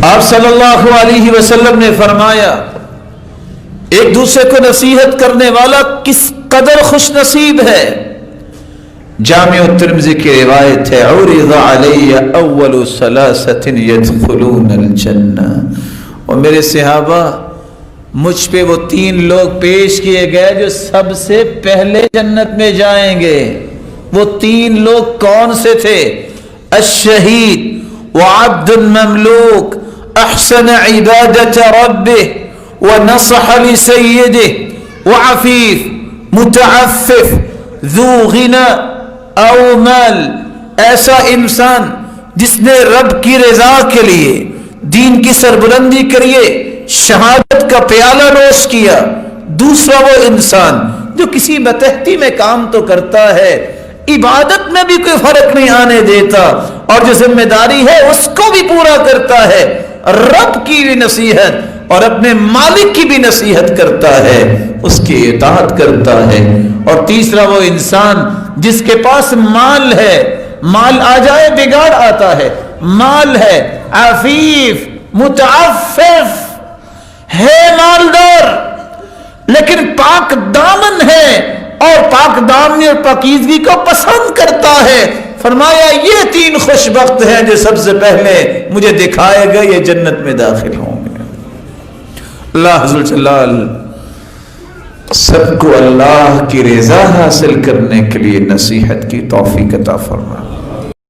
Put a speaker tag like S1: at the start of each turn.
S1: آپ صلی اللہ علیہ وسلم نے فرمایا ایک دوسرے کو نصیحت کرنے والا کس قدر خوش نصیب ہے. جامع الترمذی کی روایت ہے عرض علی اول ثلاثۃ يدخلون الجنہ. اور میرے صحابہ مجھ پہ وہ 3 لوگ پیش کیے گئے جو سب سے پہلے جنت میں جائیں گے. وہ 3 لوگ کون سے تھے؟ الشہید وعبد مملوک احسن عبادت ربه ونصح لسیده وعفیف متعفف ذو غنى او مال. ایسا انسان جس نے رب کی رضا کے لیے دین کی سربلندی کے لیے شہادت کا پیالہ نوش کیا. دوسرا وہ انسان جو کسی متحدی میں کام تو کرتا ہے عبادت میں بھی کوئی فرق نہیں آنے دیتا اور جو ذمہ داری ہے اس کو بھی پورا کرتا ہے, رب کی بھی نصیحت اور اپنے مالک کی بھی نصیحت کرتا ہے, اس کی اطاعت کرتا ہے. اور تیسرا وہ انسان جس کے پاس مال ہے, مال آ جائے بگاڑ آتا ہے, مال ہے عفیف متعفف ہے, مالدار لیکن پاک دامن ہے اور پاک دامنی اور پاکیزگی کو پسند کرتا ہے. فرمایا یہ 3 خوش بخت ہیں جو سب سے پہلے مجھے دکھائے گئے یہ جنت میں داخل ہوں گے. اللہ ذو الجلال سب کو اللہ کی رضا حاصل کرنے کے لیے نصیحت کی توفیق عطا فرمائے.